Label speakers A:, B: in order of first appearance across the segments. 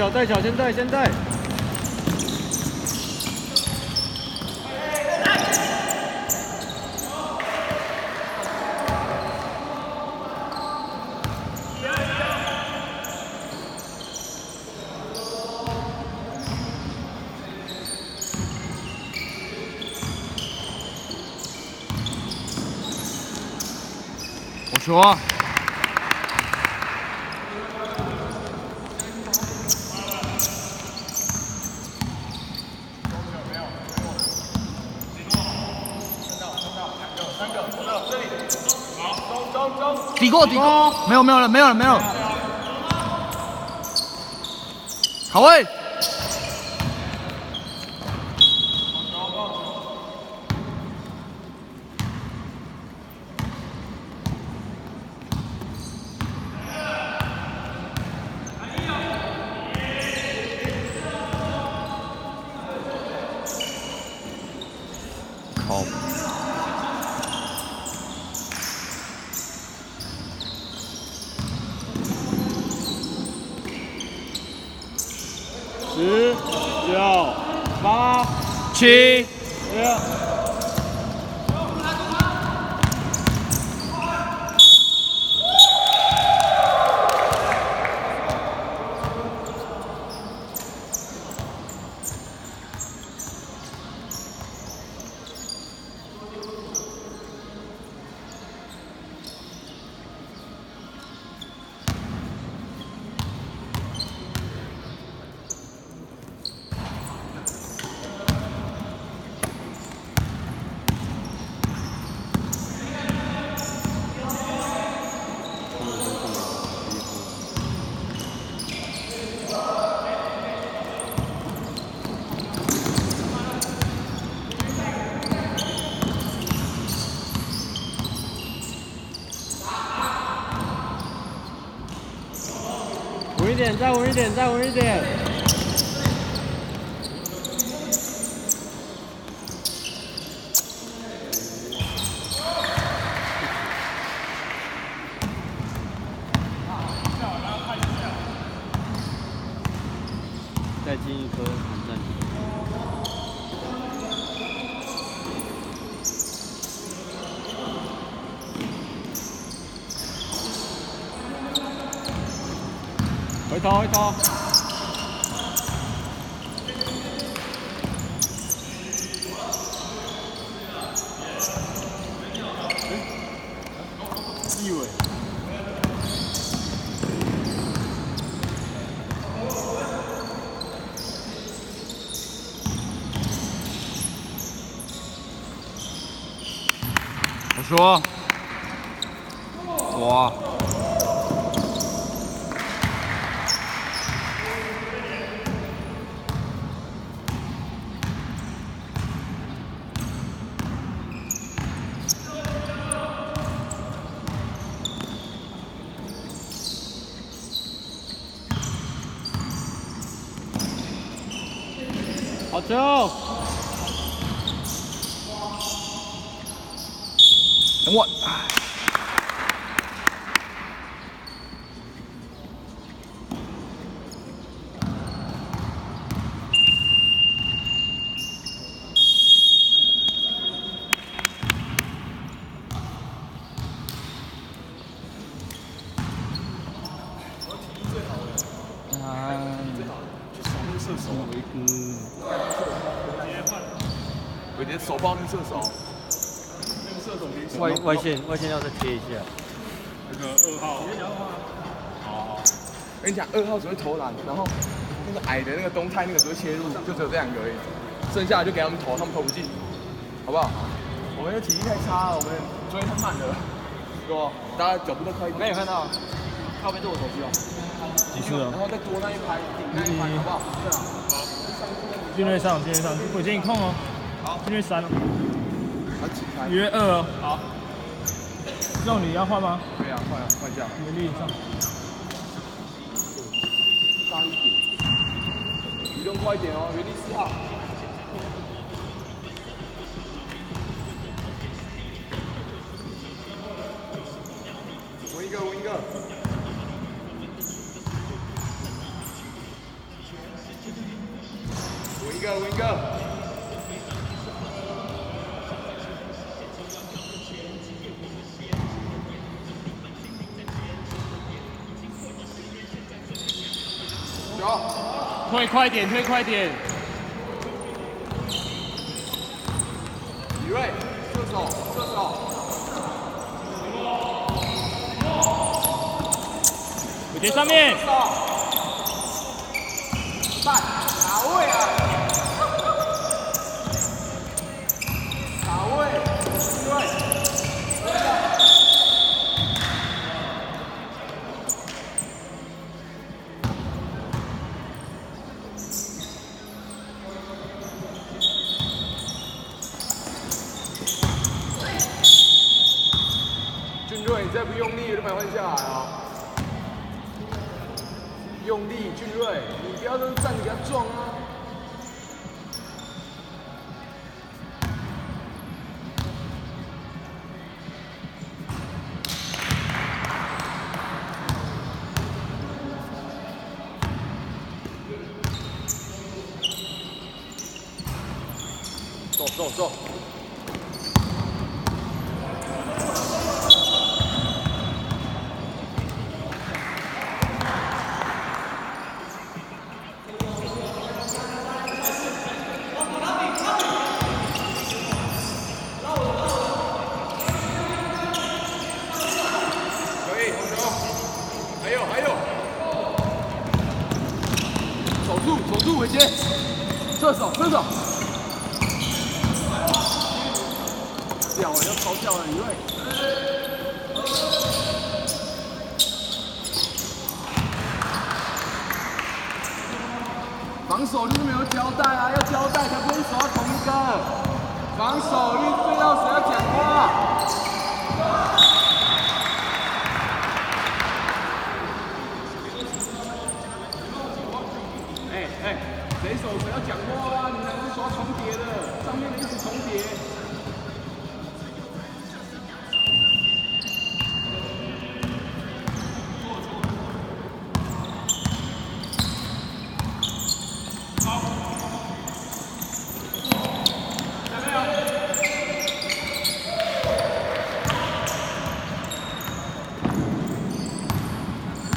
A: 带球，先带。
B: 我说。 抵过，没有了，好位，好。
A: 10、9、8、7、6。 稳一点，再稳一点，再稳一点。再进一颗反战。 回头。立伟。
B: 我说，我。
A: 好球！
B: 等我。
C: 射手维哥，我连手抱那个射手，那个射手没
A: 外线要再贴一下。
C: 那个2号，好。跟你讲，2号只会投篮，然后那个矮的那个东泰那个只会切入，就只有这2个而已，剩下的就给他们投，他们投不进，好不好？我们的体力太差了，我们追太慢了，有大家脚步都快一点。
A: 没有看到，靠边是我手机哦。
B: 结束了，
C: 然后再多那一排，顶那一排，好不好？对啊。
D: 军队上，我建议控哦。好，军队3了。约2哦。好。肉你要换吗？
C: 可以啊，换一下。
D: 原力上。
C: 大一点，移动快一点哦，原地4号。稳一个。文哥。
A: 推快点，推快点。
C: 李瑞，射手，射手。
D: 尾碟上面。
C: 慢，哪位啊？哪位？对。俊瑞，你再不用力，就把换下来哦。用力，俊瑞，你不要在那站着给他撞啊！走走走！守住尾接，射手，射手，屌了，要超掉了，李瑞。防守就是没有交代啊，要交代才不会守到同一个。防守率对到谁要讲话？谁手谁要讲话啊？你们两个是刷重叠的，上面的一直重叠。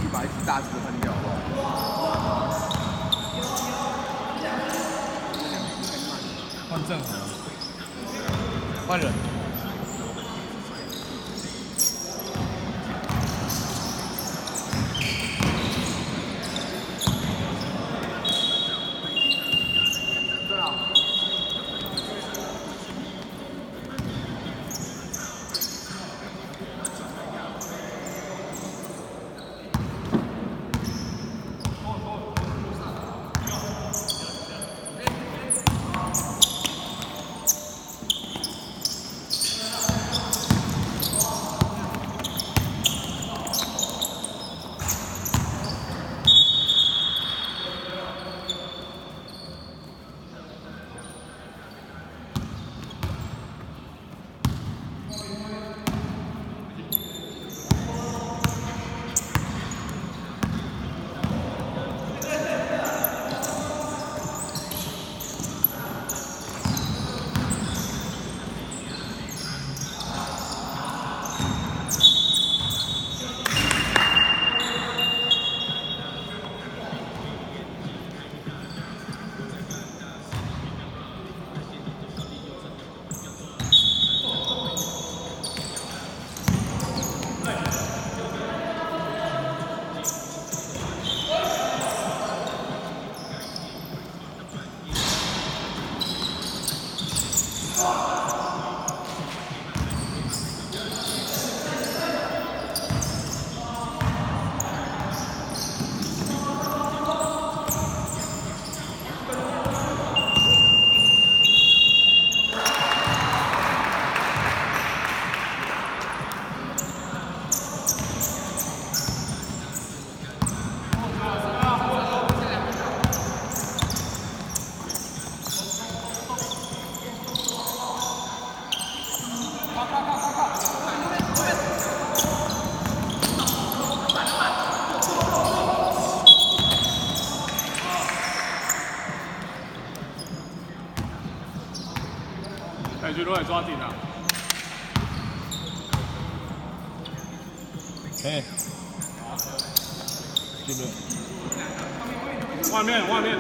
C: 你把一只大只的喷掉好不好？
D: 换正和，换人。
C: 对啊。
D: 感觉都得抓紧啊。
B: 哎，这边。
D: 外面。